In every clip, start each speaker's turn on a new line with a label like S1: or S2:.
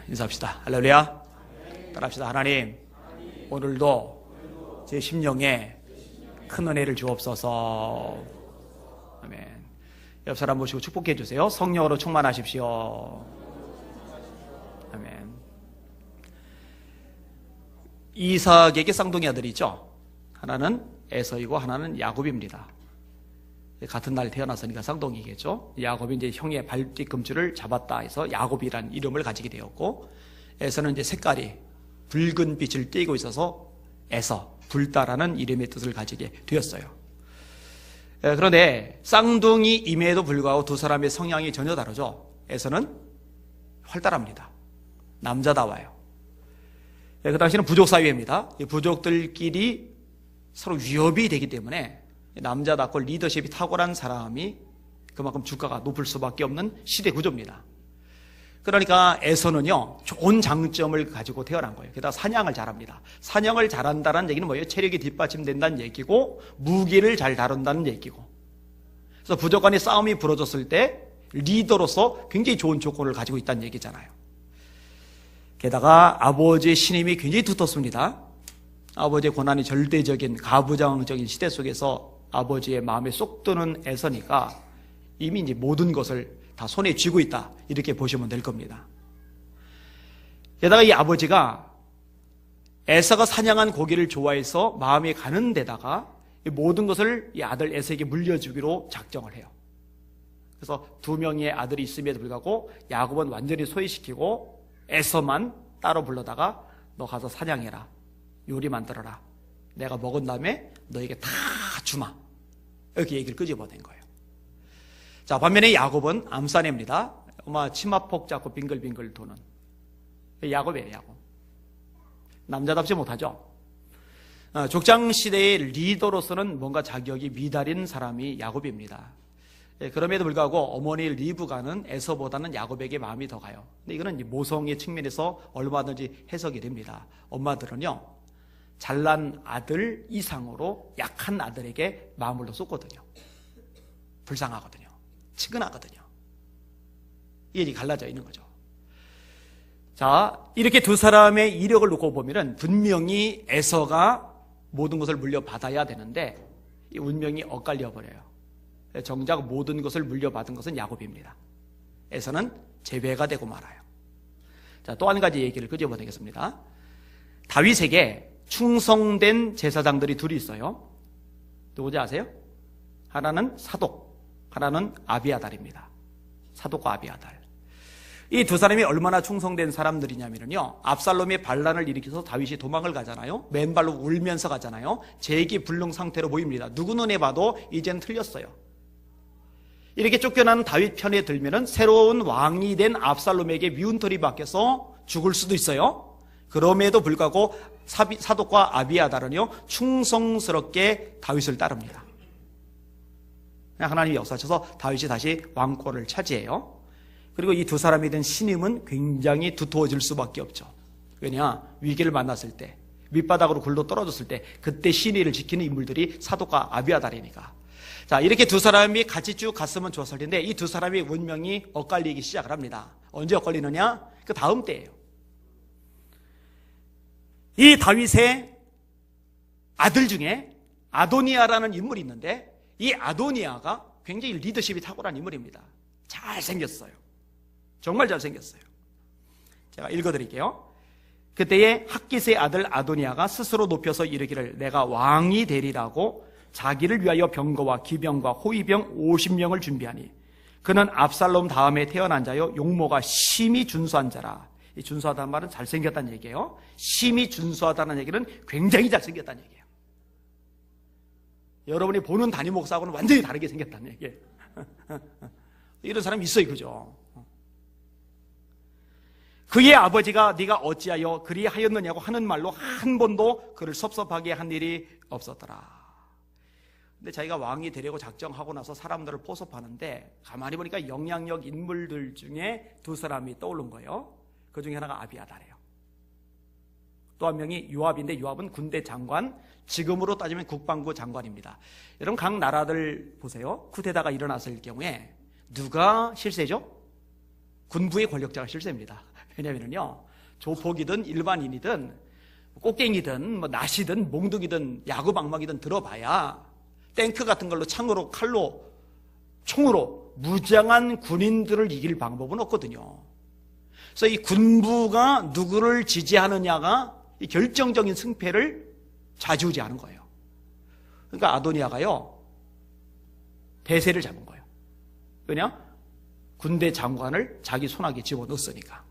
S1: 인사합시다. 할렐루야. 따라합시다. 하나님, 오늘도 제 심령에 큰 은혜를 주옵소서. 아멘. 옆 사람 모시고 축복해 주세요. 성령으로 충만하십시오. 아멘. 이삭에게 쌍둥이 아들이 있죠. 하나는 에서이고 하나는 야곱입니다. 같은 날 태어났으니까 쌍둥이겠죠. 야곱이 이제 형의 발뒤꿈치를 잡았다 해서 야곱이란 이름을 가지게 되었고, 에서는 이제 색깔이 붉은 빛을 띠고 있어서 에서, 붉다라는 이름의 뜻을 가지게 되었어요. 그런데 쌍둥이임에도 불구하고 두 사람의 성향이 전혀 다르죠. 에서는 활달합니다. 남자다워요. 그 당시는 부족 사회입니다. 이 부족들끼리 서로 위협이 되기 때문에 남자답고 리더십이 탁월한 사람이 그만큼 주가가 높을 수밖에 없는 시대 구조입니다. 그러니까 에서는요, 좋은 장점을 가지고 태어난 거예요. 게다가 사냥을 잘합니다. 사냥을 잘한다는 얘기는 뭐예요? 체력이 뒷받침된다는 얘기고, 무기를 잘 다룬다는 얘기고. 그래서 부족 간의 싸움이 벌어졌을 때 리더로서 굉장히 좋은 조건을 가지고 있다는 얘기잖아요. 게다가 아버지의 신임이 굉장히 두텁습니다. 아버지의 고난이 절대적인 가부장적인 시대 속에서 아버지의 마음에 쏙 드는 에서니까 이미 이제 모든 것을 다 손에 쥐고 있다, 이렇게 보시면 될 겁니다. 게다가 이 아버지가 에서가 사냥한 고기를 좋아해서 마음이 가는 데다가 모든 것을 이 아들 에서에게 물려주기로 작정을 해요. 그래서 두 명의 아들이 있음에도 불구하고 야곱은 완전히 소외시키고 에서만 따로 불러다가 너 가서 사냥해라, 요리 만들어라, 내가 먹은 다음에 너에게 다 주마, 이렇게 얘기를 끄집어낸 거예요. 자, 반면에 야곱은 암사내입니다. 아마 치마폭 잡고 빙글빙글 도는 야곱이에요. 야곱. 남자답지 못하죠. 족장시대의 리더로서는 뭔가 자격이 미달인 사람이 야곱입니다. 그럼에도 불구하고 어머니 리브가는 에서보다는 야곱에게 마음이 더 가요. 근데 이거는 모성의 측면에서 얼마든지 해석이 됩니다. 엄마들은요, 잘난 아들 이상으로 약한 아들에게 마음을 더 쏟거든요. 불쌍하거든요. 측은하거든요. 이 일이 갈라져 있는 거죠. 자, 이렇게 두 사람의 이력을 놓고 보면은 분명히 에서가 모든 것을 물려받아야 되는데 이 운명이 엇갈려 버려요. 정작 모든 것을 물려받은 것은 야곱입니다. 에서는 제외가 되고 말아요. 자, 또 한 가지 얘기를 끄집어내겠습니다. 다윗에게 충성된 제사장들이 둘이 있어요. 누구지 아세요? 하나는 사독, 하나는 아비아달입니다. 사독과 아비아달. 이 두 사람이 얼마나 충성된 사람들이냐면요, 압살롬의 반란을 일으켜서 다윗이 도망을 가잖아요. 맨발로 울면서 가잖아요. 재기불능 상태로 보입니다. 누구 눈에 봐도 이제는 틀렸어요. 이렇게 쫓겨나는 다윗 편에 들면은 새로운 왕이 된 압살롬에게 미운털이 박혀서 죽을 수도 있어요. 그럼에도 불구하고 사독과 아비아달은요, 충성스럽게 다윗을 따릅니다. 하나님이 역사하셔서 다윗이 다시 왕권을 차지해요. 그리고 이 두 사람이 된 신임은 굉장히 두터워질 수밖에 없죠. 왜냐, 위기를 만났을 때, 밑바닥으로 굴러 떨어졌을 때 그때 신의를 지키는 인물들이 사독과 아비아달이니까. 자, 이렇게 두 사람이 같이 쭉 갔으면 좋았을 텐데 이 두 사람의 운명이 엇갈리기 시작을 합니다. 언제 엇갈리느냐? 그 다음 때예요. 이 다윗의 아들 중에 아도니아라는 인물이 있는데 이 아도니아가 굉장히 리더십이 탁월한 인물입니다. 잘생겼어요. 정말 잘생겼어요. 제가 읽어드릴게요. 그때에 핫깃의 아들 아도니아가 스스로 높여서 이르기를 내가 왕이 되리라고 자기를 위하여 병거와 기병과 호위병 50명을 준비하니 그는 압살롬 다음에 태어난 자요 용모가 심히 준수한 자라. 이 준수하다는 말은 잘생겼다는 얘기예요. 심히 준수하다는 얘기는 굉장히 잘생겼다는 얘기예요. 여러분이 보는 담임 목사하고는 완전히 다르게 생겼다는 얘기예요. 이런 사람이 있어요, 그죠? 그의 아버지가 네가 어찌하여 그리하였느냐고 하는 말로 한 번도 그를 섭섭하게 한 일이 없었더라. 근데 자기가 왕이 되려고 작정하고 나서 사람들을 포섭하는데 가만히 보니까 영향력 인물들 중에 두 사람이 떠오른 거예요. 그 중에 하나가 아비아달이에요. 또 한 명이 요압인데 요압은 군대 장관, 지금으로 따지면 국방부 장관입니다. 여러분 각 나라들 보세요. 쿠데타가 일어났을 경우에 누가 실세죠? 군부의 권력자가 실세입니다. 왜냐면요, 조폭이든 일반인이든 꽃갱이든 뭐 낫이든 몽둥이든 야구방망이든 들어봐야 탱크 같은 걸로 창으로 칼로 총으로 무장한 군인들을 이길 방법은 없거든요. 그래서 이 군부가 누구를 지지하느냐가 이 결정적인 승패를 좌지우지하는 거예요. 그러니까 아도니아가요, 대세를 잡은 거예요. 왜냐? 군대 장관을 자기 손아귀에 집어넣었으니까.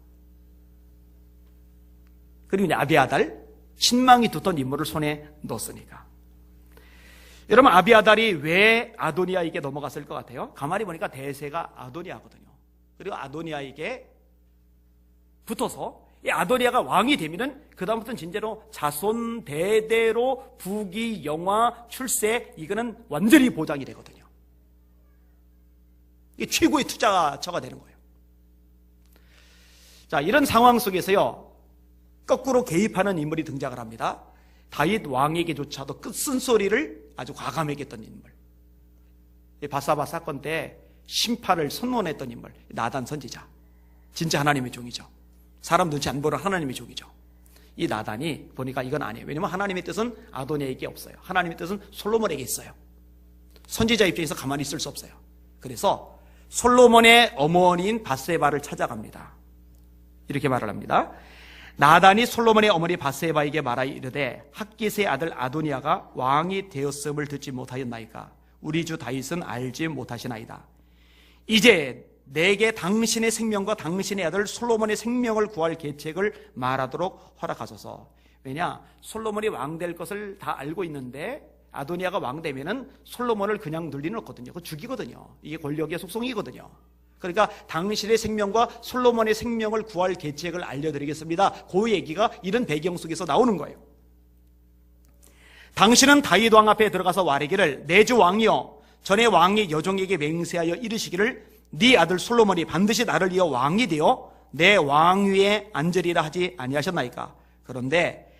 S1: 그리고 이제 아비아달, 신망이 두던 인물을 손에 넣었으니까. 여러분, 아비아달이 왜 아도니아에게 넘어갔을 것 같아요? 가만히 보니까 대세가 아도니아거든요. 그리고 아도니아에게 붙어서 이 아도니아가 왕이 되면은 그다음부터는 진짜로 자손 대대로 부귀, 영화, 출세, 이거는 완전히 보장이 되거든요. 이게 최고의 투자처가 되는 거예요. 자, 이런 상황 속에서요, 거꾸로 개입하는 인물이 등장을 합니다. 다윗 왕에게조차도 끝쓴소리를 아주 과감하게 했던 인물. 바사바 사건 때 심판을 선언했던 인물, 나단 선지자. 진짜 하나님의 종이죠. 사람 눈치 안 보는 하나님의 종이죠. 이 나단이 보니까 이건 아니에요. 왜냐하면 하나님의 뜻은 아도니아에게 없어요. 하나님의 뜻은 솔로몬에게 있어요. 선지자 입장에서 가만히 있을 수 없어요. 그래서 솔로몬의 어머니인 밧세바를 찾아갑니다. 이렇게 말을 합니다. 나단이 솔로몬의 어머니 밧세바에게 말하여 이르되 핫깃의 아들 아도니아가 왕이 되었음을 듣지 못하였나이까? 우리 주 다윗은 알지 못하시나이다. 이제 내게 당신의 생명과 당신의 아들 솔로몬의 생명을 구할 계책을 말하도록 허락하소서. 왜냐? 솔로몬이 왕 될 것을 다 알고 있는데 아도니아가 왕 되면은 솔로몬을 그냥 늘리는 없거든요. 그거 죽이거든요. 이게 권력의 속성이거든요. 그러니까 당신의 생명과 솔로몬의 생명을 구할 계책을 알려드리겠습니다. 그 얘기가 이런 배경 속에서 나오는 거예요. 당신은 다윗 왕 앞에 들어가서 말하기를 내 주 왕이여, 전에 왕이 여종에게 맹세하여 이르시기를 네 아들 솔로몬이 반드시 나를 이어 왕이 되어 내 왕위에 앉으리라 하지 아니하셨나이까? 그런데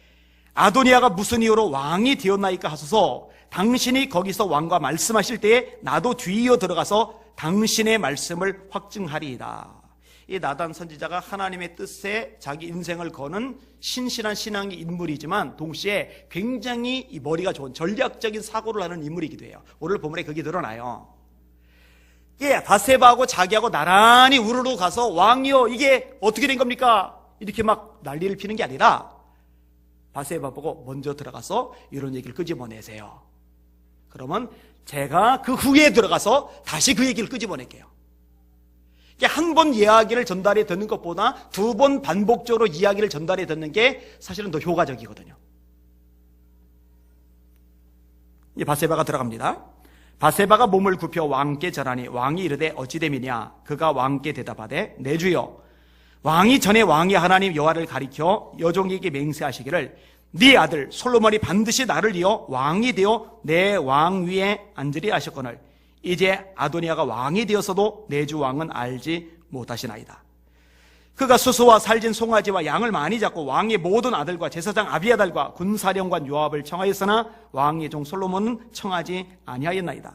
S1: 아도니아가 무슨 이유로 왕이 되었나이까 하소서. 당신이 거기서 왕과 말씀하실 때에 나도 뒤이어 들어가서 당신의 말씀을 확증하리이다. 이 나단 선지자가 하나님의 뜻에 자기 인생을 거는 신실한 신앙의 인물이지만 동시에 굉장히 이 머리가 좋은 전략적인 사고를 하는 인물이기도 해요. 오늘 본문에 그게 드러나요. 예, 밧세바하고 자기하고 나란히 우르르 가서 왕이여 이게 어떻게 된 겁니까? 이렇게 막 난리를 피는 게 아니라 밧세바 보고 먼저 들어가서 이런 얘기를 끄집어내세요. 그러면 제가 그 후에 들어가서 다시 그 얘기를 끄집어낼게요. 한 번 이야기를 전달해 듣는 것보다 두 번 반복적으로 이야기를 전달해 듣는 게 사실은 더 효과적이거든요. 이 밧세바가 들어갑니다. 밧세바가 몸을 굽혀 왕께 절하니 왕이 이르되 어찌됨이냐? 그가 왕께 대답하되 내 주여, 왕이 전에 왕이 하나님 여호와를 가리켜 여종에게 맹세하시기를 네 아들 솔로몬이 반드시 나를 이어 왕이 되어 내 왕위에 앉으리 하셨거늘 이제 아도니아가 왕이 되었어도 내 주 왕은 알지 못하시나이다. 그가 수소와 살진 송아지와 양을 많이 잡고 왕의 모든 아들과 제사장 아비아달과 군사령관 요압을 청하였으나 왕의 종 솔로몬은 청하지 아니하였나이다.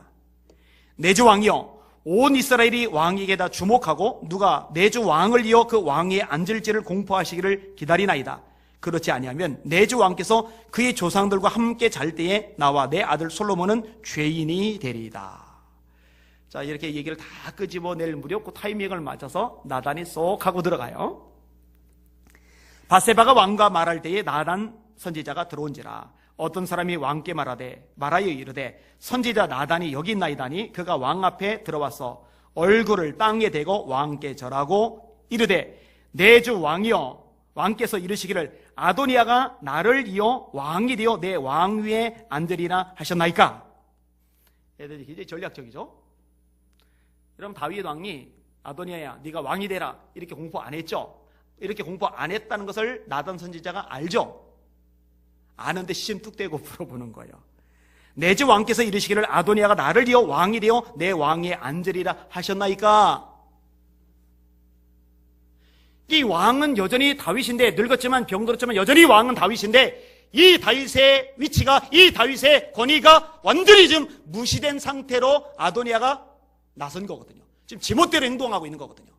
S1: 내 주 왕이여, 온 이스라엘이 왕에게 다 주목하고 누가 내 주 왕을 이어 그 왕위에 앉을지를 공포하시기를 기다리나이다. 그렇지 아니하면 내 주 왕께서 그의 조상들과 함께 잘 때에 나와 내 아들 솔로몬은 죄인이 되리이다. 자, 이렇게 얘기를 다 끄집어낼 무렵 그 타이밍을 맞춰서 나단이 쏙 하고 들어가요. 밧세바가 왕과 말할 때에 나단 선지자가 들어온지라 어떤 사람이 왕께 말하여 이르되 선지자 나단이 여기 있나이다니 그가 왕 앞에 들어와서 얼굴을 땅에 대고 왕께 절하고 이르되 내 주 왕이여, 왕께서 이르시기를 아도니아가 나를 이어 왕이 되어 내 왕위에 앉으리라 하셨나이까? 얘들이 굉장히 전략적이죠. 여러분, 다윗 왕이 아도니아야 네가 왕이 되라 이렇게 공포 안 했죠. 이렇게 공포 안 했다는 것을 나단 선지자가 알죠. 아는데 시심 뚝 떼고 물어보는 거예요. 내 주 왕께서 이르시기를 아도니아가 나를 이어 왕이 되어 내 왕위에 앉으리라 하셨나이까? 이 왕은 여전히 다윗인데, 늙었지만 병들었지만 여전히 왕은 다윗인데 이 다윗의 위치가, 이 다윗의 권위가 완전히 지금 무시된 상태로 아도니아가 나선 거거든요. 지금 지멋대로 행동하고 있는 거거든요.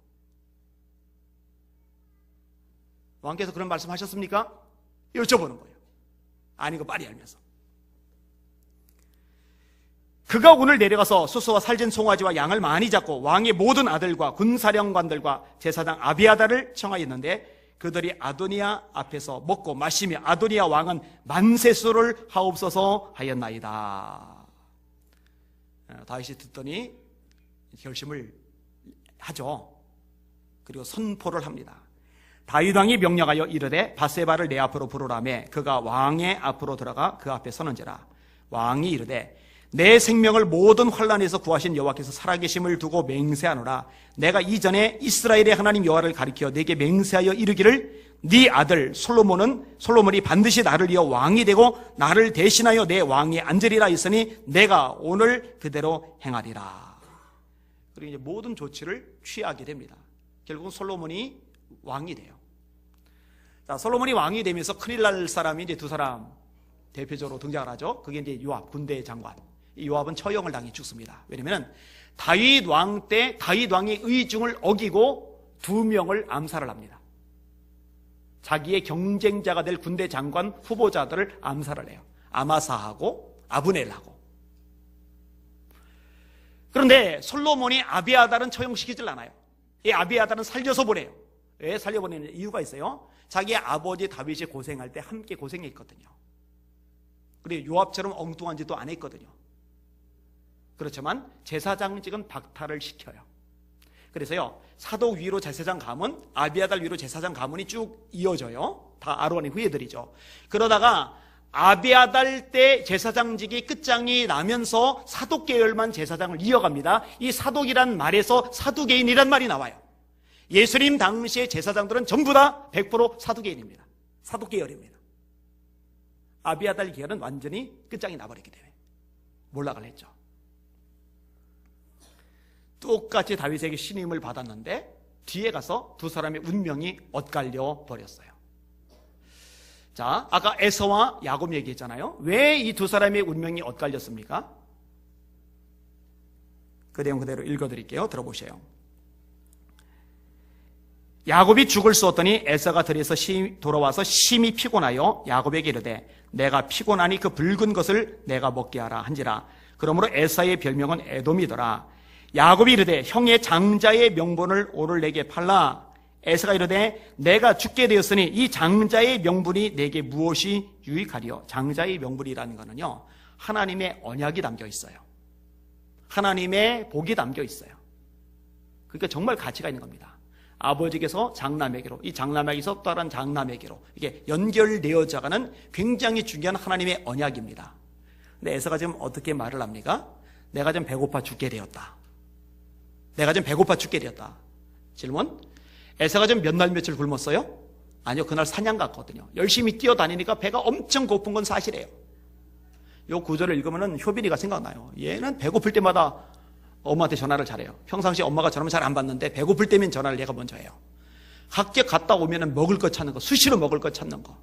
S1: 왕께서 그런 말씀하셨습니까? 여쭤보는 거예요. 아닌 거 빨리 알면서. 그가 오늘 내려가서 수소와 살진 송아지와 양을 많이 잡고 왕의 모든 아들과 군사령관들과 제사장 아비아다를 청하였는데 그들이 아도니아 앞에서 먹고 마시며 아도니아 왕은 만세수를 하옵소서 하였나이다. 다윗이 듣더니 결심을 하죠. 그리고 선포를 합니다. 다윗 왕이 명령하여 이르되 밧세바를 내 앞으로 부르라매 그가 왕의 앞으로 들어가 그 앞에 서는지라. 왕이 이르되 내 생명을 모든 환난에서 구하신 여호와께서 살아계심을 두고 맹세하노라. 내가 이전에 이스라엘의 하나님 여호와를 가리켜 내게 맹세하여 이르기를 네 아들 솔로몬이 반드시 나를 이어 왕이 되고 나를 대신하여 내 왕위에 앉으리라 했으니 내가 오늘 그대로 행하리라. 그리고 이제 모든 조치를 취하게 됩니다. 결국은 솔로몬이 왕이 돼요. 자, 솔로몬이 왕이 되면서 큰일 날 사람이 이제 두 사람 대표적으로 등장을 하죠. 그게 이제 요압, 군대 장관. 이 요압은 처형을 당해 죽습니다. 왜냐면 다윗 왕 때 다윗 왕의 의중을 어기고 2명을 암살을 합니다. 자기의 경쟁자가 될 군대 장관 후보자들을 암살을 해요. 아마사하고 아브넬하고. 그런데 솔로몬이 아비아달은 처형시키질 않아요. 이 아비아달은 살려서 보내요. 왜 살려보내는 이유가 있어요? 자기 아버지 다윗이 고생할 때 함께 고생했거든요. 그리고 요압처럼 엉뚱한 짓도 안 했거든요. 그렇지만 제사장직은 박탈을 시켜요. 그래서요, 사독 위로 제사장 가문, 아비아달 위로 제사장 가문이 쭉 이어져요. 다 아론의 후예들이죠. 그러다가 아비아달 때 제사장직이 끝장이 나면서 사독 계열만 제사장을 이어갑니다. 이 사독이란 말에서 사두개인이란 말이 나와요. 예수님 당시의 제사장들은 전부 다 100% 사두개인입니다. 사독 계열입니다. 아비아달 계열은 완전히 끝장이 나버리기 때문에 몰락을 했죠. 똑같이 다윗에게 신임을 받았는데 뒤에 가서 두 사람의 운명이 엇갈려 버렸어요. 자, 아까 에서와 야곱 얘기했잖아요. 왜 이 두 사람의 운명이 엇갈렸습니까? 그 내용 그대로 읽어드릴게요. 들어보세요. 야곱이 죽을 쏘었더니 에서가 들에서 돌아와서 심히 피곤하여 야곱에게 이르되 내가 피곤하니 그 붉은 것을 내가 먹게 하라 한지라. 그러므로 에서의 별명은 에돔이더라. 야곱이 이르되 형의 장자의 명분을 오늘 내게 팔라. 에서가 이르되 내가 죽게 되었으니 이 장자의 명분이 내게 무엇이 유익하리요. 장자의 명분이라는 것은요, 하나님의 언약이 담겨 있어요. 하나님의 복이 담겨 있어요. 그러니까 정말 가치가 있는 겁니다. 아버지께서 장남에게로, 이 장남에게서 또 다른 장남에게로 이게 연결되어져 가는 굉장히 중요한 하나님의 언약입니다. 근데 에서가 지금 어떻게 말을 합니까? 내가 좀 배고파 죽게 되었다. 내가 좀 배고파 죽게 되었다. 질문. 에서가 좀 몇 날 며칠 굶었어요? 아니요, 그날 사냥 갔거든요. 열심히 뛰어다니니까 배가 엄청 고픈 건 사실이에요. 이 구절을 읽으면 효빈이가 생각나요. 얘는 배고플 때마다 엄마한테 전화를 잘해요. 평상시에 엄마가 전화를 잘 안 받는데 배고플 때면 전화를 얘가 먼저 해요. 학교 갔다 오면 먹을 거 찾는 거, 수시로 먹을 거 찾는 거.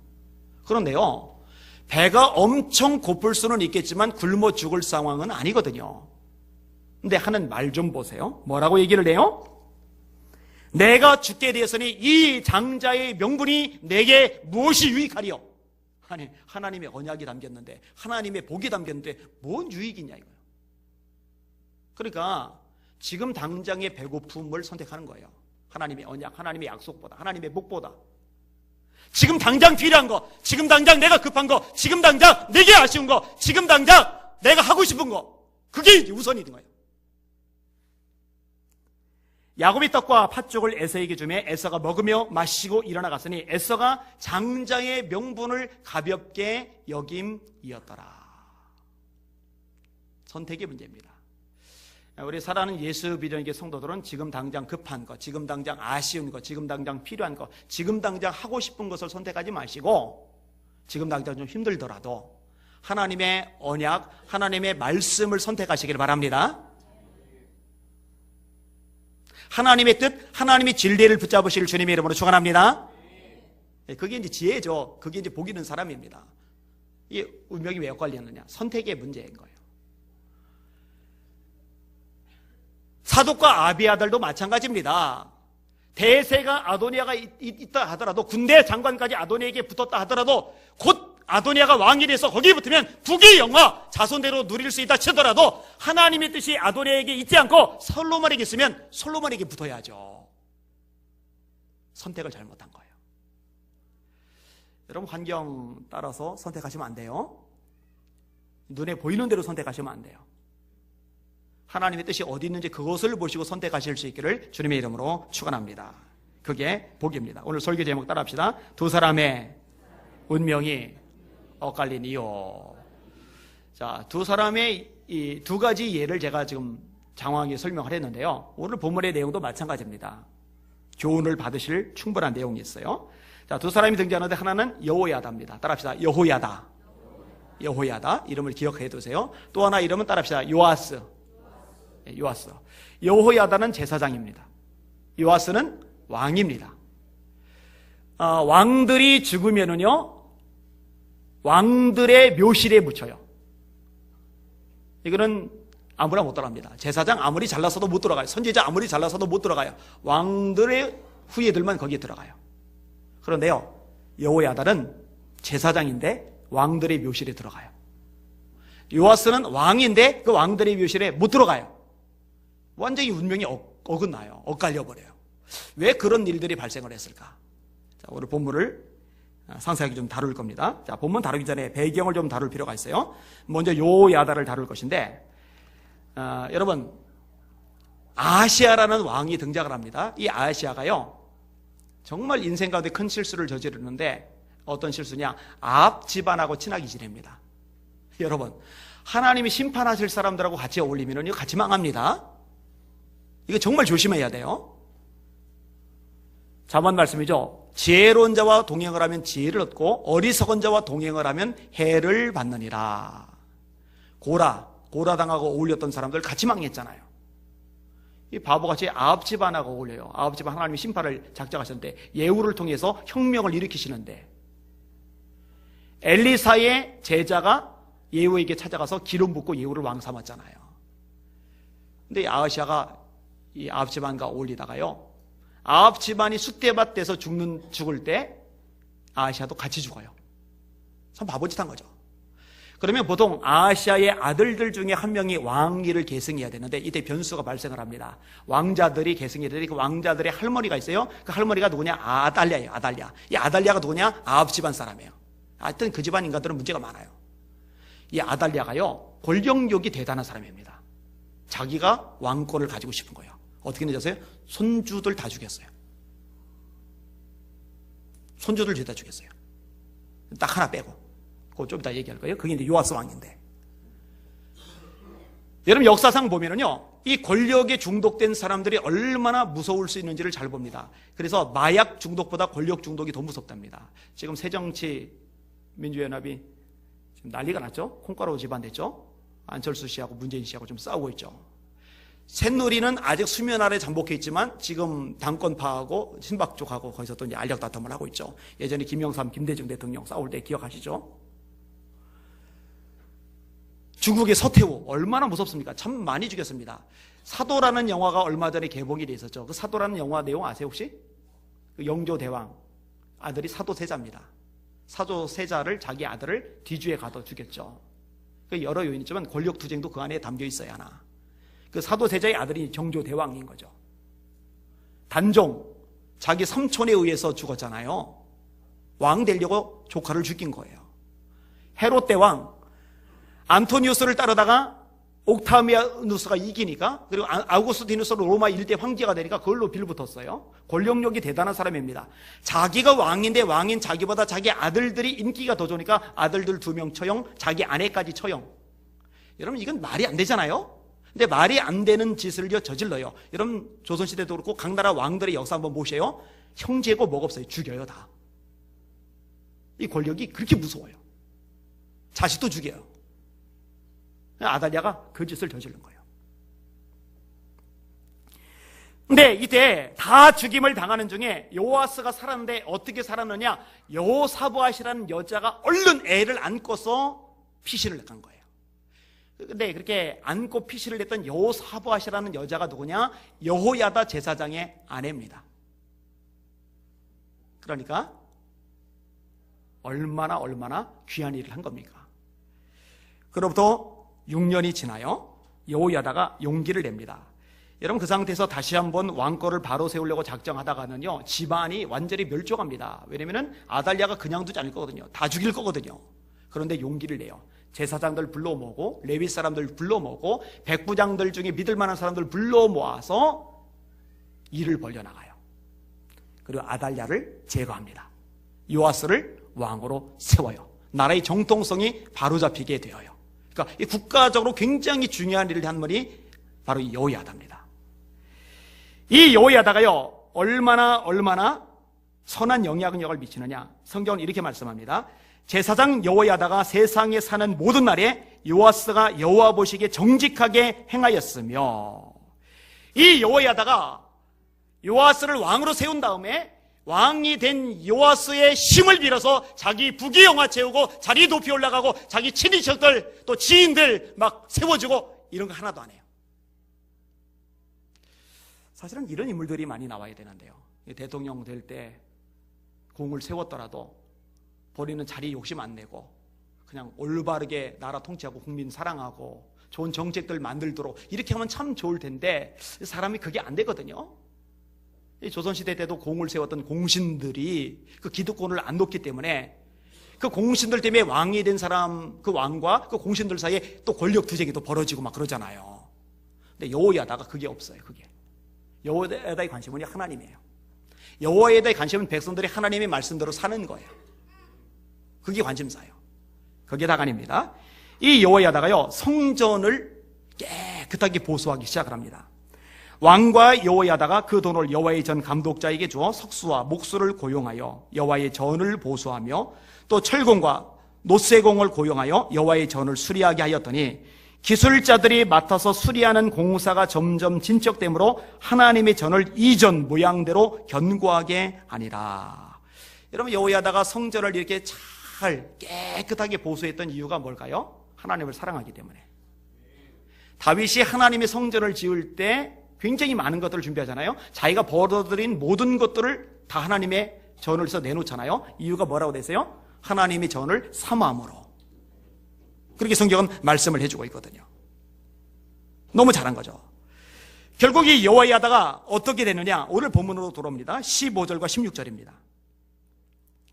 S1: 그런데요, 배가 엄청 고플 수는 있겠지만 굶어 죽을 상황은 아니거든요. 근데 하는 말 좀 보세요. 뭐라고 얘기를 해요? 내가 죽게 되었으니 이 장자의 명분이 내게 무엇이 유익하리요? 아니, 하나님의 언약이 담겼는데, 하나님의 복이 담겼는데 뭔 유익이냐 이거예요. 그러니까 지금 당장의 배고픔을 선택하는 거예요. 하나님의 언약, 하나님의 약속보다, 하나님의 복보다. 지금 당장 필요한 거, 지금 당장 내가 급한 거, 지금 당장 내게 아쉬운 거, 지금 당장 내가 하고 싶은 거, 그게 이제 우선이 된 거예요. 야곱이 떡과 팥죽을 에서에게 주매 에서가 먹으며 마시고 일어나 갔으니 에서가 장자의 명분을 가볍게 여김이었더라. 선택의 문제입니다. 우리 사랑하는 예수 비전계 성도들은 지금 당장 급한 것, 지금 당장 아쉬운 것, 지금 당장 필요한 것, 지금 당장 하고 싶은 것을 선택하지 마시고 지금 당장 좀 힘들더라도 하나님의 언약, 하나님의 말씀을 선택하시길 바랍니다. 하나님의 뜻, 하나님의 진리를 붙잡으실 주님의 이름으로 축원합니다. 그게 이제 지혜죠. 그게 이제 복 있는 사람입니다. 이 운명이 왜 엇갈렸느냐? 선택의 문제인 거예요. 사독과 아비아달도 마찬가지입니다. 대세가 아도니아가 있다 하더라도, 군대 장관까지 아도니아에게 붙었다 하더라도, 곧 아도니아가 왕이 돼서 거기에 붙으면 국위 영화 자손대로 누릴 수 있다 치더라도 하나님의 뜻이 아도니아에게 있지 않고 솔로몬에게 있으면 솔로몬에게 붙어야죠. 선택을 잘못한 거예요. 여러분, 환경 따라서 선택하시면 안 돼요. 눈에 보이는 대로 선택하시면 안 돼요. 하나님의 뜻이 어디 있는지 그것을 보시고 선택하실 수 있기를 주님의 이름으로 축원합니다. 그게 복입니다. 오늘 설교 제목 따라합시다. 두 사람의 운명이 엇갈린 이유. 자, 두 사람의 이 두 가지 예를 제가 지금 장황하게 설명을 했는데요. 오늘 본문의 내용도 마찬가지입니다. 교훈을 받으실 충분한 내용이 있어요. 자, 두 사람이 등장하는데 하나는 여호야다입니다. 따라합시다. 여호야다. 여호야다. 이름을 기억해 두세요. 또 하나 이름은 따라합시다. 요아스. 요아스. 여호야다는 제사장입니다. 요아스는 왕입니다. 왕들이 죽으면은요, 왕들의 묘실에 묻혀요. 이거는 아무나 못 들어갑니다. 제사장 아무리 잘나서도 못 들어가요. 선지자 아무리 잘나서도 못 들어가요. 왕들의 후예들만 거기에 들어가요. 그런데요, 여호야다는 제사장인데 왕들의 묘실에 들어가요. 요아스는 왕인데 그 왕들의 묘실에 못 들어가요. 완전히 운명이 어긋나요. 엇갈려버려요. 왜 그런 일들이 발생을 했을까? 자, 오늘 본문을 상세하게 좀 다룰 겁니다. 자, 본문 다루기 전에 배경을 좀 다룰 필요가 있어요. 먼저 요야다를 다룰 것인데, 여러분, 아하시아라는 왕이 등장을 합니다. 이 아하시아가요, 정말 인생 가운데 큰 실수를 저지르는데, 어떤 실수냐? 아합 집안하고 친하게 지냅니다. 여러분, 하나님이 심판하실 사람들하고 같이 어울리면 같이 망합니다. 이거 정말 조심해야 돼요. 자만 말씀이죠. 지혜로운 자와 동행을 하면 지혜를 얻고 어리석은 자와 동행을 하면 해를 받느니라. 고라당하고 어울렸던 사람들 같이 망했잖아요. 이 바보같이 아합 집안하고 어울려요. 아합 집안 하나님이 심판을 작정하셨는데, 예후를 통해서 혁명을 일으키시는데, 엘리사의 제자가 예후에게 찾아가서 기름 붓고 예후를 왕 삼았잖아요. 근데 아하시아가 이 아합 집안과 어울리다가요, 아합 집안이 숫대밭 돼서 죽을 때 아하시아도 같이 죽어요. 참 바보짓한 거죠. 그러면 보통 아하시아의 아들들 중에 한 명이 왕위를 계승해야 되는데, 이때 변수가 발생을 합니다. 왕자들이 계승해야 되는데, 그 왕자들의 할머니가 있어요. 그 할머니가 누구냐? 아달랴예요. 아달랴. 이 아달랴가 누구냐? 아합 집안 사람이에요. 하여튼 그 집안 인간들은 문제가 많아요. 이 아달랴가요, 권력욕이 대단한 사람입니다. 자기가 왕권을 가지고 싶은 거예요. 어떻게 늦었어요? 손주들 다 죽였어요. 손주들 죄다 죽였어요. 딱 하나 빼고. 그거 좀 이따 얘기할 거예요. 그게 이제 요아스 왕인데. 여러분, 역사상 보면은요, 이 권력에 중독된 사람들이 얼마나 무서울 수 있는지를 잘 봅니다. 그래서 마약 중독보다 권력 중독이 더 무섭답니다. 지금 새정치민주연합이 지금 난리가 났죠? 콩가루 집안 됐죠? 안철수 씨하고 문재인 씨하고 좀 싸우고 있죠. 새누리는 아직 수면 아래 잠복해 있지만 지금 당권파하고 친박 쪽하고 거기서 또 이제 알력 다툼을 하고 있죠. 예전에 김영삼, 김대중 대통령 싸울 때 기억하시죠? 중국의 서태후 얼마나 무섭습니까? 참 많이 죽였습니다. 사도라는 영화가 얼마 전에 개봉이 돼 있었죠. 그 사도라는 영화 내용 아세요 혹시? 그 영조대왕 아들이 사도세자입니다. 사도세자를 자기 아들을 뒤주에 가둬 죽였죠. 그 여러 요인이 있지만 권력투쟁도 그 안에 담겨 있어야 하나. 그 사도세자의 아들이 정조대왕인 거죠. 단종, 자기 삼촌에 의해서 죽었잖아요. 왕 되려고 조카를 죽인 거예요. 헤롯 대왕, 안토니우스를 따르다가 옥타미아누스가 이기니까, 그리고 아우구스티누스로 로마 일대 황제가 되니까 그걸로 빌붙었어요. 권력력이 대단한 사람입니다. 자기가 왕인데 왕인 자기보다 자기 아들들이 인기가 더 좋으니까 아들들 2명 처형, 자기 아내까지 처형. 여러분, 이건 말이 안 되잖아요. 근데 말이 안 되는 짓을 저질러요. 여러분, 조선시대도 그렇고 각 나라 왕들의 역사 한번 보세요. 형제고 뭐가 없어요. 죽여요, 다. 이 권력이 그렇게 무서워요. 자식도 죽여요. 아달랴가 그 짓을 저지른 거예요. 근데 이때 다 죽임을 당하는 중에 요아스가 살았는데 어떻게 살았느냐? 여호사브앗이라는 여자가 얼른 애를 안고서 피신을 한 거예요. 근데 그렇게 안고 피신을 했던 여호사브앗이라는 여자가 누구냐? 여호야다 제사장의 아내입니다. 그러니까 얼마나 귀한 일을 한 겁니까? 그로부터 6년이 지나요. 여호야다가 용기를 냅니다. 여러분, 그 상태에서 다시 한번 왕권을 바로 세우려고 작정하다가는요, 집안이 완전히 멸종합니다. 왜냐면은 아달랴가 그냥 두지 않을 거거든요. 다 죽일 거거든요. 그런데 용기를 내요. 제사장들 불러 모으고 레위 사람들 불러 모으고 백부장들 중에 믿을 만한 사람들 불러 모아서 일을 벌려나가요. 그리고 아달랴를 제거합니다. 요아스를 왕으로 세워요. 나라의 정통성이 바로잡히게 되어요. 그러니까 이 국가적으로 굉장히 중요한 일을 한 분이 바로 이 여호야다입니다. 이 여호야다가요, 얼마나 선한 영향력을 미치느냐. 성경은 이렇게 말씀합니다. 제사장 여호야다가 세상에 사는 모든 날에 요아스가 여호와 보시기에 정직하게 행하였으며, 이 여호야다가 요아스를 왕으로 세운 다음에 왕이 된 요아스의 힘을 빌어서 자기 부귀영화 채우고 자리 높이 올라가고 자기 친인척들 또 지인들 막 세워주고 이런 거 하나도 안 해요. 사실은 이런 인물들이 많이 나와야 되는데요. 대통령 될 때 공을 세웠더라도 본인은 자리 욕심 안 내고 그냥 올바르게 나라 통치하고 국민 사랑하고 좋은 정책들 만들도록 이렇게 하면 참 좋을 텐데 사람이 그게 안 되거든요. 조선시대 때도 공을 세웠던 공신들이 그 기득권을 안 놓기 때문에 그 공신들 때문에 왕이 된 사람, 그 왕과 그 공신들 사이에 또 권력 투쟁이 또 벌어지고 막 그러잖아요. 근데 여호야다가 그게 없어요. 그게 여호야다의 관심은 하나님이에요. 여호야다의 관심은 백성들이 하나님의 말씀대로 사는 거예요. 그게 관심사예요. 그게 다가 아닙니다. 이 여호야다가요, 성전을 깨끗하게 보수하기 시작을 합니다. 왕과 여호야다가 그 돈을 여호와의 전 감독자에게 주어 석수와 목수를 고용하여 여호와의 전을 보수하며 또 철공과 노쇠공을 고용하여 여호와의 전을 수리하게 하였더니 기술자들이 맡아서 수리하는 공사가 점점 진척되므로 하나님의 전을 이전 모양대로 견고하게 하니라. 여러분, 여호야다가 성전을 이렇게 잘 깨끗하게 보수했던 이유가 뭘까요? 하나님을 사랑하기 때문에. 다윗이 하나님의 성전을 지을 때 굉장히 많은 것들을 준비하잖아요. 자기가 벌어들인 모든 것들을 다 하나님의 전을 해서 내놓잖아요. 이유가 뭐라고 되세요? 하나님의 전을 사모함으로. 그렇게 성경은 말씀을 해주고 있거든요. 너무 잘한 거죠. 결국 이 여호야다가 어떻게 되느냐, 오늘 본문으로 돌아옵니다. 15절과 16절입니다.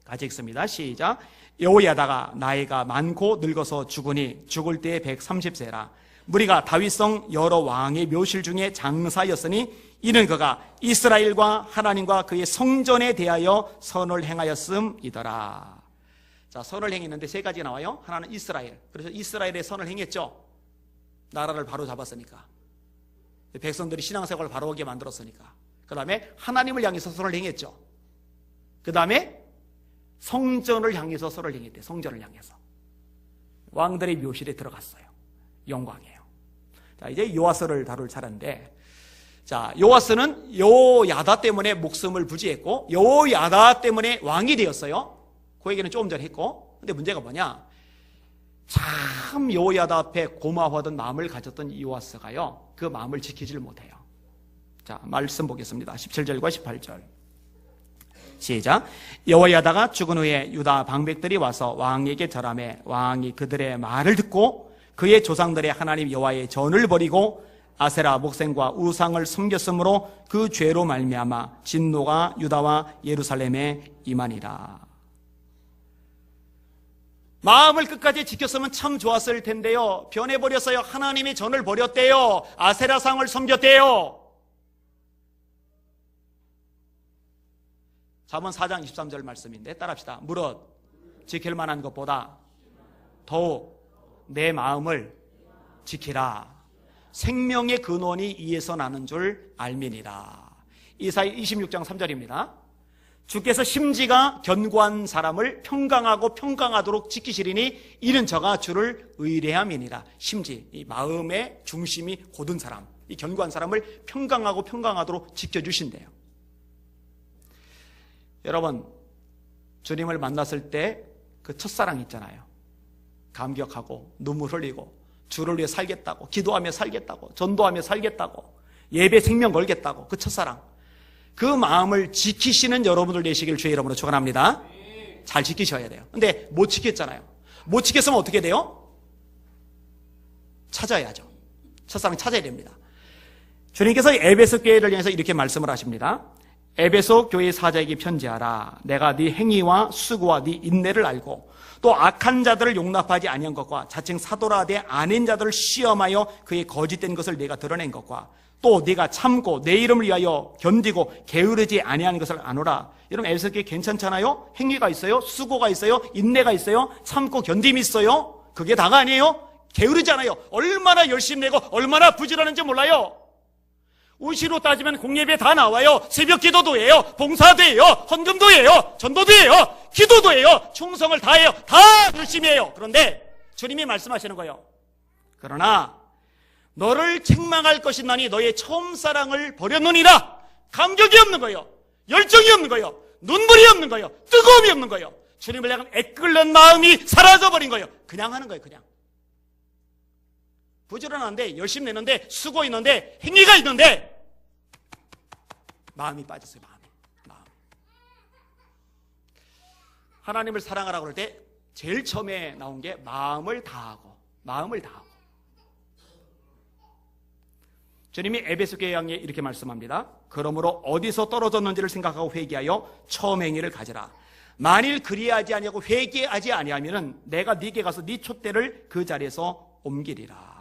S1: 같이 읽습니다. 시작. 여호야다가 나이가 많고 늙어서 죽으니 죽을 때에 130세라 무리가 다윗성 여러 왕의 묘실 중에 장사였으니 이는 그가 이스라엘과 하나님과 그의 성전에 대하여 선을 행하였음이더라. 자, 선을 행했는데 세 가지 나와요. 하나는 이스라엘. 그래서 이스라엘의 선을 행했죠. 나라를 바로 잡았으니까. 백성들이 신앙생활을 바로 하게 만들었으니까. 그 다음에 하나님을 향해서 선을 행했죠. 그 다음에 성전을 향해서 선을 행했대. 성전을 향해서. 왕들의 묘실에 들어갔어요. 영광이에요. 자, 이제 요아스를 다룰 차례인데, 자, 요아스는 여호야다 때문에 목숨을 부지했고 여호야다 때문에 왕이 되었어요. 그 얘기는 조금 전에 했고, 근데 문제가 뭐냐? 참 여호야다 앞에 고마워하던 마음을 가졌던 요아스가요, 그 마음을 지키질 못해요. 자, 말씀 보겠습니다. 17절과 18절. 시작. 여호야다가 죽은 후에 유다 방백들이 와서 왕에게 절하매 왕이 그들의 말을 듣고 그의 조상들의 하나님 여호와의 전을 버리고 아세라 목생과 우상을 섬겼으므로 그 죄로 말미암아 진노가 유다와 예루살렘에 임하니라. 마음을 끝까지 지켰으면 참 좋았을 텐데요, 변해버렸어요. 하나님의 전을 버렸대요. 아세라상을 섬겼대요. 잠언 4장 23절 말씀인데 따라합시다. 무릇 지킬 만한 것보다 더욱 내 마음을 지키라. 생명의 근원이 이에서 나는 줄 알미니라. 이사야 26장 3절입니다. 주께서 심지가 견고한 사람을 평강하고 평강하도록 지키시리니 이는 저가 주를 의뢰함이니라. 심지, 이 마음의 중심이 곧은 사람, 이 견고한 사람을 평강하고 평강하도록 지켜주신대요. 여러분, 주님을 만났을 때 그 첫사랑 있잖아요. 감격하고 눈물 흘리고 주를 위해 살겠다고, 기도하며 살겠다고, 전도하며 살겠다고, 예배 생명 걸겠다고, 그 첫사랑. 그 마음을 지키시는 여러분들 되시길 주의 이름으로 축원합니다. 잘 지키셔야 돼요. 근데 못 지켰잖아요. 못 지켰으면 어떻게 돼요? 찾아야죠. 첫사랑 찾아야 됩니다. 주님께서 에베소 교회를 향해서 이렇게 말씀을 하십니다. 에베소 교회 사자에게 편지하라. 내가 네 행위와 수고와 네 인내를 알고 또 악한 자들을 용납하지 아니한 것과 자칭 사도라 하되 아닌 자들을 시험하여 그의 거짓된 것을 내가 드러낸 것과 또 네가 참고 내 이름을 위하여 견디고 게으르지 아니하는 것을 아노라. 여러분 에베소 교회 괜찮잖아요? 행위가 있어요, 수고가 있어요, 인내가 있어요, 참고 견딤이 있어요. 그게 다가 아니에요. 게으르지 않아요. 얼마나 열심히 내고 얼마나 부지런한지 몰라요. 우시로 따지면 공예배 다 나와요. 새벽 기도도 해요. 봉사도 해요. 헌금도 해요. 전도도 해요. 기도도 해요. 충성을 다 해요. 다 열심히 해요. 그런데 주님이 말씀하시는 거예요. 그러나 너를 책망할 것이나니 너의 처음 사랑을 버렸느니라. 감격이 없는 거예요. 열정이 없는 거예요. 눈물이 없는 거예요. 뜨거움이 없는 거예요. 주님을 향한 애끓는 마음이 사라져버린 거예요. 그냥 하는 거예요. 그냥. 부지런한데 열심히 내는데 수고 있는데 행위가 있는데 마음이 빠졌어요. 마음. 하나님을 사랑하라고 그럴 때 제일 처음에 나온 게 마음을 다하고 주님이 에베소 교회 향해 이렇게 말씀합니다. 그러므로 어디서 떨어졌는지를 생각하고 회개하여 처음 행위를 가지라. 만일 그리하지 아니하고 회개하지 아니하면은 내가 네게 가서 네 촛대를 그 자리에서 옮기리라.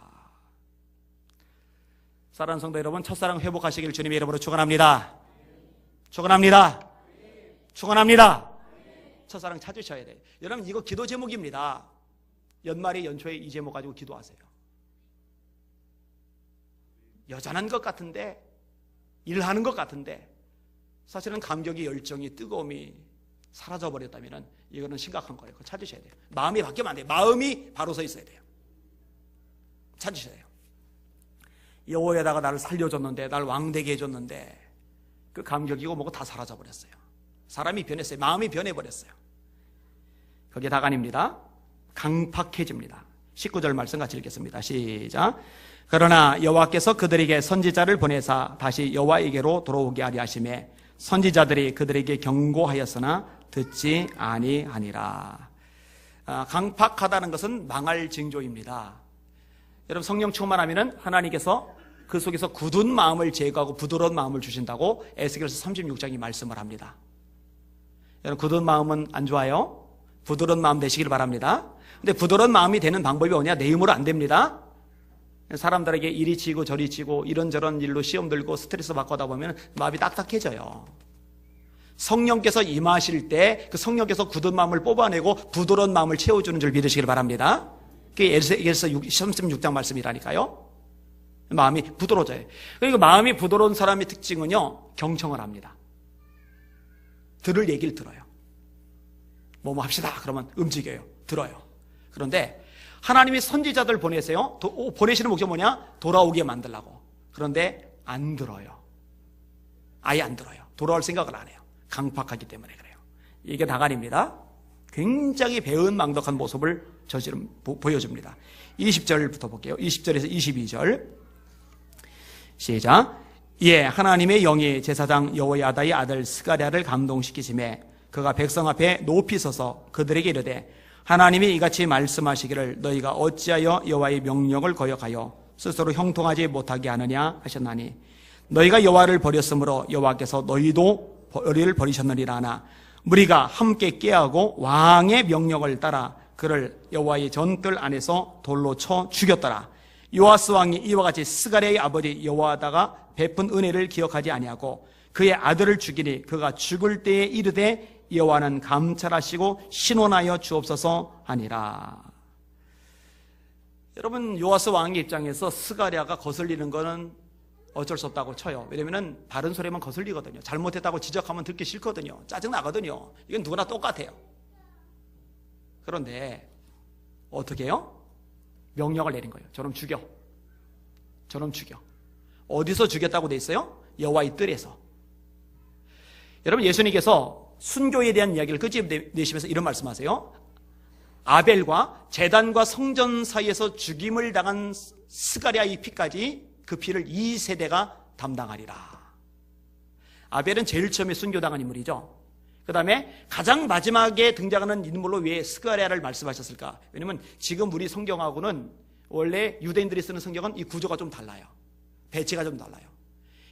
S1: 사랑하는 성도 여러분, 첫사랑 회복하시길 주님의 이름으로 축원합니다. 축원합니다. 축원합니다. 첫사랑 찾으셔야 돼요. 여러분 이거 기도 제목입니다. 연말에 연초에 이 제목 가지고 기도하세요. 여전한 것 같은데, 일하는 것 같은데 사실은 감격이, 열정이, 뜨거움이 사라져버렸다면 이거는 심각한 거예요. 그거 찾으셔야 돼요. 마음이 바뀌면 안 돼요. 마음이 바로 서 있어야 돼요. 찾으셔야 돼요. 여호와에다가 나를 살려줬는데, 나를 왕되게 해줬는데 그 감격이고 뭐고 다 사라져버렸어요. 사람이 변했어요. 마음이 변해버렸어요. 그게 다가 아닙니다. 강팍해집니다. 19절 말씀 같이 읽겠습니다. 시작. 그러나 여호와께서 그들에게 선지자를 보내사 다시 여호와에게로 돌아오게 하려 하심에 선지자들이 그들에게 경고하였으나 듣지 아니하니라. 강팍하다는 것은 망할 징조입니다. 여러분 성령 충만하면은 하나님께서 그 속에서 굳은 마음을 제거하고 부드러운 마음을 주신다고 에스겔서 36장이 말씀을 합니다. 여러분 굳은 마음은 안 좋아요? 부드러운 마음 되시길 바랍니다. 근데 부드러운 마음이 되는 방법이 뭐냐? 내 힘으로 안 됩니다. 사람들에게 이리 치고 저리 치고 이런저런 일로 시험 들고 스트레스 받고 하다 보면 마음이 딱딱해져요. 성령께서 임하실 때 그 성령께서 굳은 마음을 뽑아내고 부드러운 마음을 채워주는 줄 믿으시길 바랍니다. 그게 에스겔서 36장 말씀이라니까요. 마음이 부드러워져요. 그러니까 마음이 부드러운 사람의 특징은요, 경청을 합니다. 들을 얘기를 들어요. 뭐 합시다 그러면 움직여요. 들어요. 그런데 하나님이 선지자들 보내세요. 보내시는 목적이 뭐냐? 돌아오게 만들라고. 그런데 안 들어요. 아예 안 들어요. 돌아올 생각을 안 해요. 강팍하기 때문에 그래요. 이게 다간입니다. 굉장히 배은망덕한 모습을 보여줍니다. 20절부터 볼게요. 20절에서 22절 시작. 예, 하나님의 영이 제사장 여호야다의 아들 스가랴를 감동시키심에 그가 백성 앞에 높이 서서 그들에게 이르되 하나님이 이같이 말씀하시기를 너희가 어찌하여 여호와의 명령을 거역하여 스스로 형통하지 못하게 하느냐 하셨나니 너희가 여호와를 버렸으므로 여호와께서 너희도 너희를 버리셨느니라 하나 무리가 함께 꾀하고 왕의 명령을 따라 그를 여호와의 전뜰 안에서 돌로 쳐 죽였더라. 요아스 왕이 이와 같이 스가랴의 아버지 여호야다가 베푼 은혜를 기억하지 아니하고 그의 아들을 죽이니 그가 죽을 때에 이르되 여호와는 감찰하시고 신원하여 주옵소서 하니라. 여러분 요아스 왕의 입장에서 스가랴가 거슬리는 것은 어쩔 수 없다고 쳐요. 왜냐하면 바른 소리만 거슬리거든요. 잘못했다고 지적하면 듣기 싫거든요. 짜증나거든요. 이건 누구나 똑같아요. 그런데 어떻게 해요? 명령을 내린 거예요. 저놈 죽여. 저놈 죽여. 어디서 죽였다고 돼 있어요? 여호와의 뜰에서. 여러분 예수님께서 순교에 대한 이야기를 끄집내시면서 이런 말씀하세요. 아벨과 제단과 성전 사이에서 죽임을 당한 스가랴의 피까지 그 피를 2세대가 담당하리라. 아벨은 제일 처음에 순교당한 인물이죠. 그 다음에 가장 마지막에 등장하는 인물로 왜 스가랴를 말씀하셨을까? 왜냐면 지금 우리 성경하고는 원래 유대인들이 쓰는 성경은 이 구조가 좀 달라요. 배치가 좀 달라요.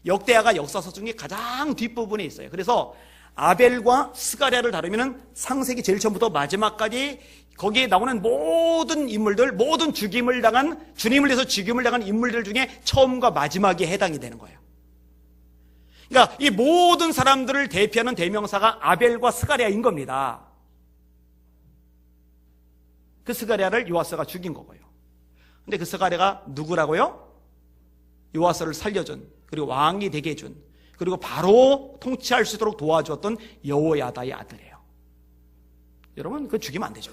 S1: 역대하가 역사서 중에 가장 뒷부분에 있어요. 그래서 아벨과 스가랴를 다루면 창세기 제일 처음부터 마지막까지 거기에 나오는 모든 인물들, 모든 죽임을 당한, 주님을 위해서 죽임을 당한 인물들 중에 처음과 마지막에 해당이 되는 거예요. 그러니까 이 모든 사람들을 대표하는 대명사가 아벨과 스가랴인 겁니다. 그 스가랴를 요아스가 죽인 거고요. 근데 그 스가랴가 누구라고요? 요아스를 살려준, 그리고 왕이 되게 해준, 그리고 바로 통치할 수 있도록 도와주었던 여호야다의 아들이에요. 여러분, 그거 죽이면 안 되죠.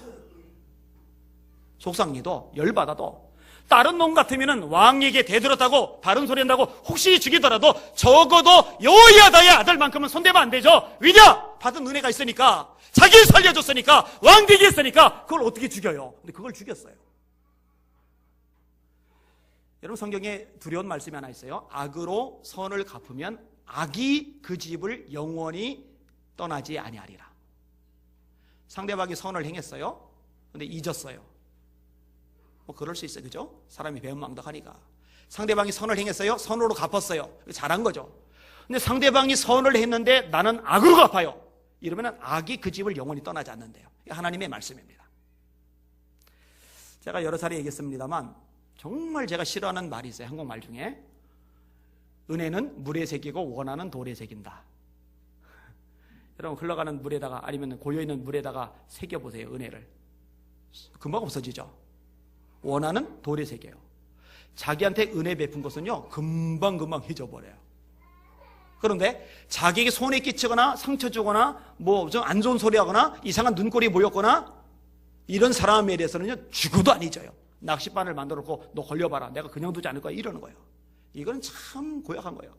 S1: 속상해도 열받아도 다른 놈 같으면 왕에게 대들었다고 바른 소리 한다고 혹시 죽이더라도 적어도 여호야다의 아들만큼은 손대면 안 되죠. 왜냐? 받은 은혜가 있으니까, 자기를 살려줬으니까, 왕 되게 했으니까. 그걸 어떻게 죽여요? 근데 그걸 죽였어요. 여러분, 성경에 두려운 말씀이 하나 있어요. 악으로 선을 갚으면 악이 그 집을 영원히 떠나지 아니하리라. 상대방이 선을 행했어요. 근데 잊었어요. 뭐 그럴 수 있어요. 그죠? 사람이 배은망덕하니까. 상대방이 선을 행했어요. 선으로 갚았어요. 잘한 거죠. 근데 상대방이 선을 했는데 나는 악으로 갚아요. 이러면 악이 그 집을 영원히 떠나지 않는데요. 하나님의 말씀입니다. 제가 여러 차례 얘기했습니다만 정말 제가 싫어하는 말이 있어요. 한국말 중에. 은혜는 물에 새기고 원하는 돌에 새긴다. 여러분, 흘러가는 물에다가 아니면 고여있는 물에다가 새겨보세요. 은혜를. 금방 없어지죠. 원하는 돌에 새겨요. 자기한테 은혜 베푼 것은요, 금방금방 잊어버려요. 그런데 자기에게 손해 끼치거나 상처 주거나 뭐 좀 안 좋은 소리 하거나 이상한 눈꼴이 보였거나 이런 사람에 대해서는요, 죽어도 안 잊어요. 낚싯바늘 만들어 놓고 너 걸려봐라. 내가 그냥 두지 않을 거야. 이러는 거예요. 이건 참 고약한 거예요.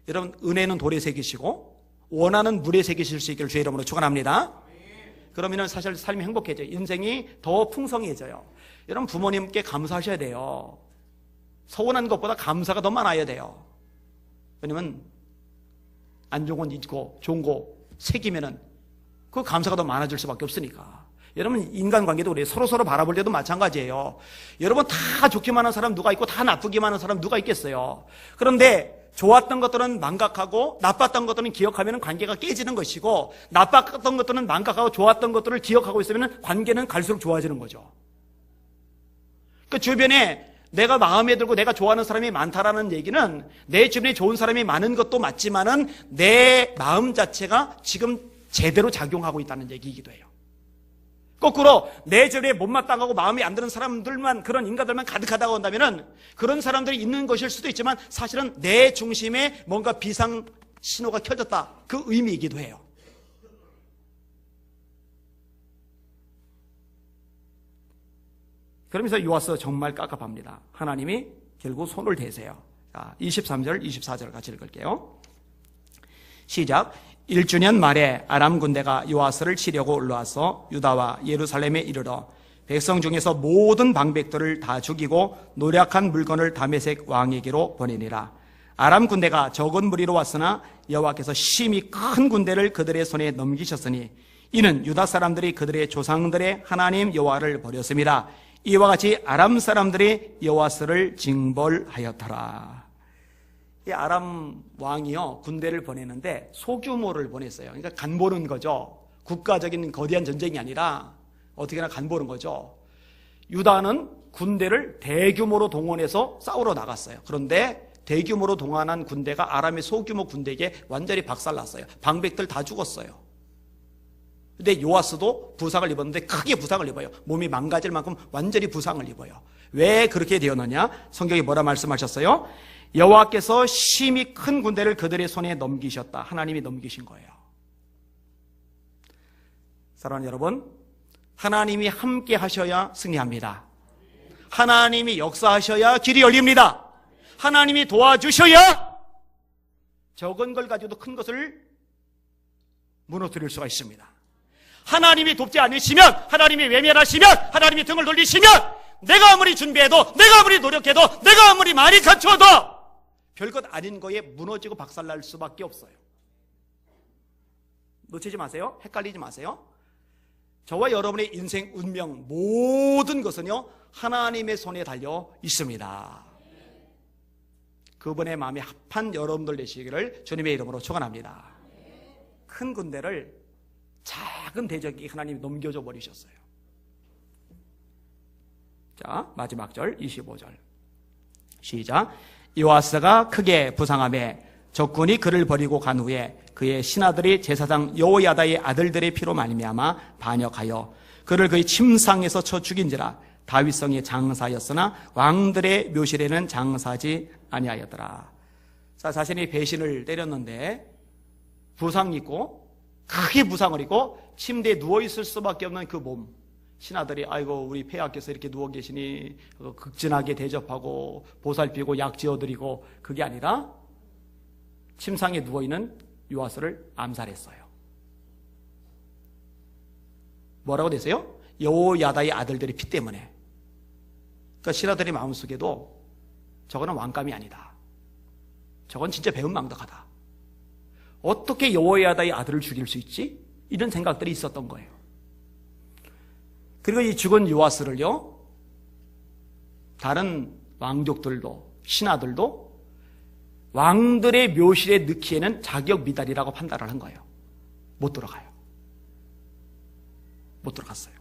S1: 여러분, 은혜는 돌에 새기시고 원하는 물에 새기실 수 있기를 주의 이름으로 축원합니다. 그러면 사실 삶이 행복해져요. 인생이 더 풍성해져요. 여러분, 부모님께 감사하셔야 돼요. 서운한 것보다 감사가 더 많아야 돼요. 왜냐면 안 좋은 건 잊고 좋은 거 새기면은 그 감사가 더 많아질 수밖에 없으니까. 여러분, 인간관계도 그래요. 서로 바라볼 때도 마찬가지예요. 여러분, 다 좋기만 한 사람 누가 있고 다 나쁘기만 한 사람 누가 있겠어요. 그런데 좋았던 것들은 망각하고 나빴던 것들은 기억하면 관계가 깨지는 것이고, 나빴던 것들은 망각하고 좋았던 것들을 기억하고 있으면 관계는 갈수록 좋아지는 거죠. 그 주변에 내가 마음에 들고 내가 좋아하는 사람이 많다라는 얘기는 내 주변에 좋은 사람이 많은 것도 맞지만은 내 마음 자체가 지금 제대로 작용하고 있다는 얘기이기도 해요. 거꾸로 내 주변에 못마땅하고 마음에 안 드는 사람들만, 그런 인간들만 가득하다고 한다면은 그런 사람들이 있는 것일 수도 있지만 사실은 내 중심에 뭔가 비상 신호가 켜졌다, 그 의미이기도 해요. 그러면서 요아스 정말 깝깝합니다. 하나님이 결국 손을 대세요. 자, 23절, 24절 같이 읽을게요. 시작. 1주년 말에 아람 군대가 요아스를 치려고 올라와서 유다와 예루살렘에 이르러 백성 중에서 모든 방백들을 다 죽이고 노략한 물건을 다메섹 왕에게로 보내니라. 아람 군대가 적은 무리로 왔으나 여호와께서 심히 큰 군대를 그들의 손에 넘기셨으니 이는 유다 사람들이 그들의 조상들의 하나님 여호와를 버렸습니다. 이와 같이 아람 사람들이 요아스를 징벌하였더라. 이 아람 왕이요, 군대를 보내는데 소규모를 보냈어요. 그러니까 간 보는 거죠. 국가적인 거대한 전쟁이 아니라 어떻게나 간 보는 거죠. 유다는 군대를 대규모로 동원해서 싸우러 나갔어요. 그런데 대규모로 동원한 군대가 아람의 소규모 군대에게 완전히 박살났어요. 방백들 다 죽었어요. 근데 요아스도 부상을 입었는데 크게 부상을 입어요. 몸이 망가질 만큼 완전히 부상을 입어요. 왜 그렇게 되었느냐? 성경이 뭐라 말씀하셨어요? 여호와께서 심히 큰 군대를 그들의 손에 넘기셨다. 하나님이 넘기신 거예요. 사랑하는 여러분, 하나님이 함께 하셔야 승리합니다. 하나님이 역사하셔야 길이 열립니다. 하나님이 도와주셔야 적은 걸 가지고도 큰 것을 무너뜨릴 수가 있습니다. 하나님이 돕지 않으시면, 하나님이 외면하시면, 하나님이 등을 돌리시면 내가 아무리 준비해도, 내가 아무리 노력해도, 내가 아무리 많이 갖춰도 별것 아닌 거에 무너지고 박살날 수밖에 없어요. 놓치지 마세요. 헷갈리지 마세요. 저와 여러분의 인생 운명 모든 것은요 하나님의 손에 달려 있습니다. 그분의 마음에 합한 여러분들 되시기를 주님의 이름으로 축원합니다. 큰 군대를 작은 대적에게 하나님이 넘겨줘 버리셨어요. 자, 마지막 절 25절 시작. 요아스가 크게 부상하며 적군이 그를 버리고 간 후에 그의 신하들이 제사장 여호야다의 아들들의 피로 말미암아 반역하여 그를 그의 침상에서 쳐 죽인지라. 다윗성의 장사였으나 왕들의 묘실에는 장사하지 아니하였더라. 자, 자신이 배신을 때렸는데 부상 입고 크게 부상을 입고 침대에 누워있을 수밖에 없는 그 몸, 신하들이 아이고 우리 폐하께서 이렇게 누워 계시니 극진하게 대접하고 보살피고 약 지어드리고, 그게 아니라 침상에 누워있는 요아스를 암살했어요. 뭐라고 되세요? 여호야다의 아들들의 피 때문에. 그러니까 신하들의 마음속에도 저거는 왕감이 아니다, 저건 진짜 배은망덕하다, 어떻게 여호야다의 아들을 죽일 수 있지? 이런 생각들이 있었던 거예요. 그리고 이 죽은 요아스를요 다른 왕족들도 신하들도 왕들의 묘실에 넣기에는 자격 미달이라고 판단을 한 거예요. 못 들어가요. 못 들어갔어요.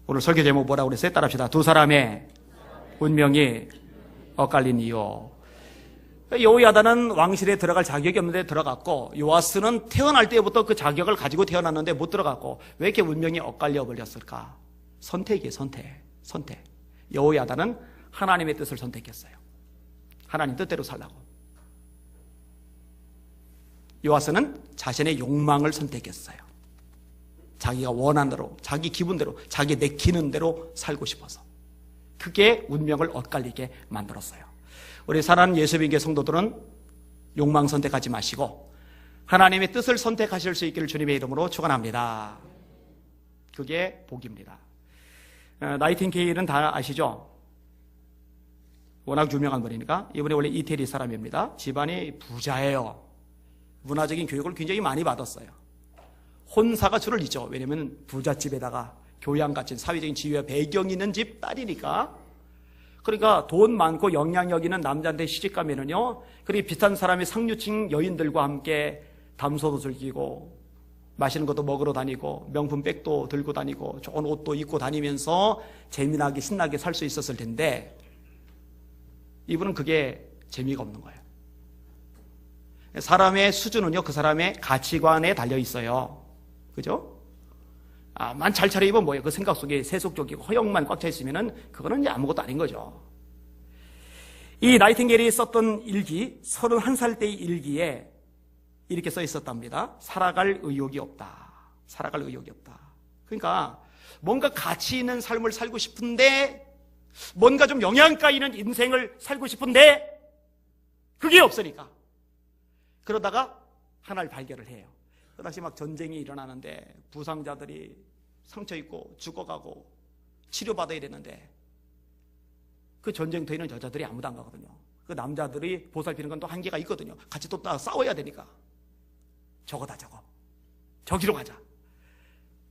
S1: 오늘 설교 제목 뭐라고 그랬어요? 따라합시다. 두 사람의 운명이 엇갈린 이유. 여호야다는 왕실에 들어갈 자격이 없는데 들어갔고, 요아스는 태어날 때부터 그 자격을 가지고 태어났는데 못 들어갔고, 왜 이렇게 운명이 엇갈려 버렸을까? 선택이에요. 선택. 여호야다는 하나님의 뜻을 선택했어요. 하나님 뜻대로 살라고. 요아스는 자신의 욕망을 선택했어요. 자기가 원하는 대로, 자기 기분대로, 자기 내키는 대로 살고 싶어서. 그게 운명을 엇갈리게 만들었어요. 우리 사랑하는 예수님의 성도들은 욕망 선택하지 마시고 하나님의 뜻을 선택하실 수 있기를 주님의 이름으로 축원합니다. 그게 복입니다. 나이팅게일은 다 아시죠? 워낙 유명한 분이니까. 이분이 원래 이태리 사람입니다. 집안이 부자예요. 문화적인 교육을 굉장히 많이 받았어요. 혼사가 줄을 잇죠. 왜냐하면 부잣집에다가 교양 갖춘 사회적인 지위와 배경이 있는 집 딸이니까. 그러니까 돈 많고 영향력 있는 남자한테 시집가면은요, 그리고 비슷한 사람이 상류층 여인들과 함께 담소도 즐기고 맛있는 것도 먹으러 다니고 명품 백도 들고 다니고 좋은 옷도 입고 다니면서 재미나게 신나게 살 수 있었을 텐데, 이분은 그게 재미가 없는 거예요. 사람의 수준은요 그 사람의 가치관에 달려 있어요. 그죠? 만 잘 차려입으면 뭐예요? 그 생각 속에 세속적이고 허영만 꽉 차 있으면은 그거는 이제 아무것도 아닌 거죠. 이 나이팅게일이 썼던 일기, 31살 때의 일기에 이렇게 써 있었답니다. 살아갈 의욕이 없다. 살아갈 의욕이 없다. 그러니까 뭔가 가치 있는 삶을 살고 싶은데, 뭔가 좀 영양가 있는 인생을 살고 싶은데 그게 없으니까. 그러다가 하나를 발견을 해요. 그 당시 막 전쟁이 일어나는데 부상자들이 상처 입고 죽어가고 치료받아야 되는데 그 전쟁터에 있는 여자들이 아무도 안 가거든요. 그 남자들이 보살피는 건 또 한계가 있거든요. 같이 또 싸워야 되니까. 저거다 저거. 저기로 가자.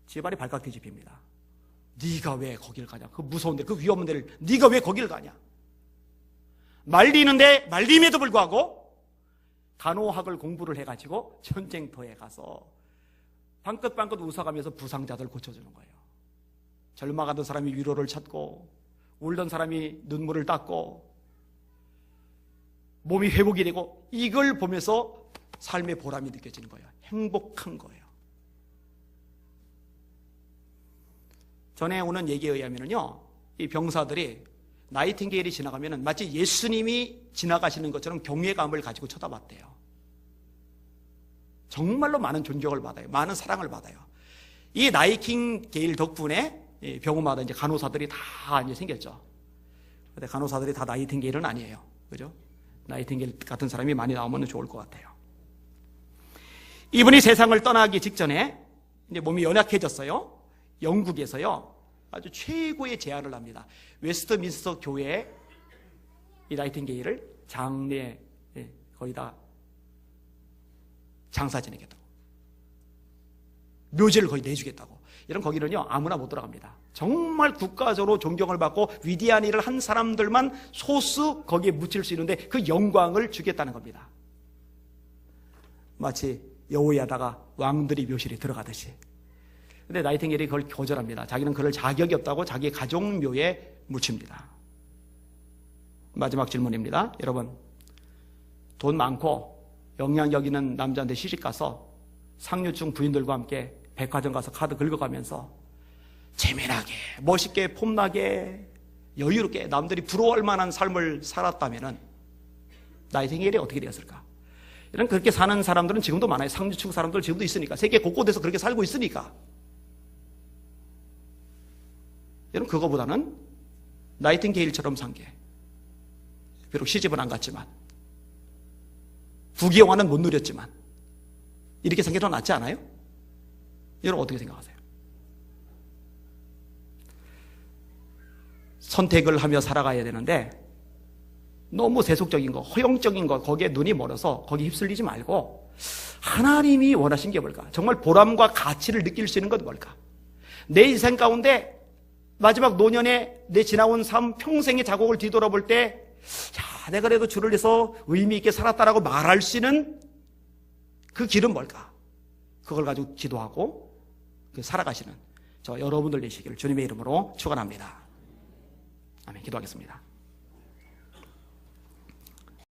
S1: 집안이 발칵 뒤집힙니다. 네가 왜 거길 가냐? 그 무서운 데, 그 위험한 데를 네가 왜 거길 가냐? 말리는데 말림에도 불구하고 간호학을 공부를 해가지고 전쟁터에 가서 방긋방긋 웃어가면서 부상자들 고쳐주는 거예요. 절망하던 사람이 위로를 찾고 울던 사람이 눈물을 닦고 몸이 회복이 되고, 이걸 보면서 삶의 보람이 느껴지는 거예요. 행복한 거예요. 전에 오는 얘기에 의하면요, 이 병사들이 나이팅게일이 지나가면 마치 예수님이 지나가시는 것처럼 경외감을 가지고 쳐다봤대요. 정말로 많은 존경을 받아요. 많은 사랑을 받아요. 이 나이팅게일 덕분에 병원마다 이제 간호사들이 다 이제 생겼죠. 근데 간호사들이 다 나이팅게일은 아니에요. 그죠? 나이팅게일 같은 사람이 많이 나오면 좋을 것 같아요. 이분이 세상을 떠나기 직전에 이제 몸이 연약해졌어요. 영국에서요 아주 최고의 제안을 합니다. 웨스트민스터 교회에 이 나이팅게일을 장례에 거의 다 장사 지내겠다고, 묘지를 거의 내주겠다고. 이런 거기는요 아무나 못 들어갑니다. 정말 국가적으로 존경을 받고 위대한 일을 한 사람들만 소수 거기에 묻힐 수 있는데 그 영광을 주겠다는 겁니다. 마치 여호야다가 왕들이 묘실에 들어가듯이. 근데 나이팅게일이 그걸 거절합니다. 자기는 그럴 자격이 없다고 자기의 가족묘에 묻힙니다. 마지막 질문입니다. 여러분, 돈 많고 영향력 있는 남자한테 시집가서 상류층 부인들과 함께 백화점 가서 카드 긁어가면서 재미나게, 멋있게, 폼나게, 여유롭게 남들이 부러워할 만한 삶을 살았다면 나이팅게일이 어떻게 되었을까? 이런 그렇게 사는 사람들은 지금도 많아요. 상류층 사람들 지금도 있으니까. 세계 곳곳에서 그렇게 살고 있으니까. 여러분, 그거보다는 나이팅게일처럼 산 게, 비록 시집은 안 갔지만, 부귀영화는 못 누렸지만, 이렇게 산 게 더 낫지 않아요? 여러분 어떻게 생각하세요? 선택을 하며 살아가야 되는데 너무 세속적인 거, 허영적인 거, 거기에 눈이 멀어서 거기에 휩쓸리지 말고 하나님이 원하신 게 뭘까? 정말 보람과 가치를 느낄 수 있는 건 뭘까? 내 인생 가운데 마지막 노년에 내 지나온 삶 평생의 자국을 뒤돌아볼 때 야, 내가 그래도 주를 위해서 의미 있게 살았다라고 말할 수 있는 그 길은 뭘까? 그걸 가지고 기도하고 살아가시는 저 여러분들 되시기를 주님의 이름으로 축원합니다. 아멘. 기도하겠습니다.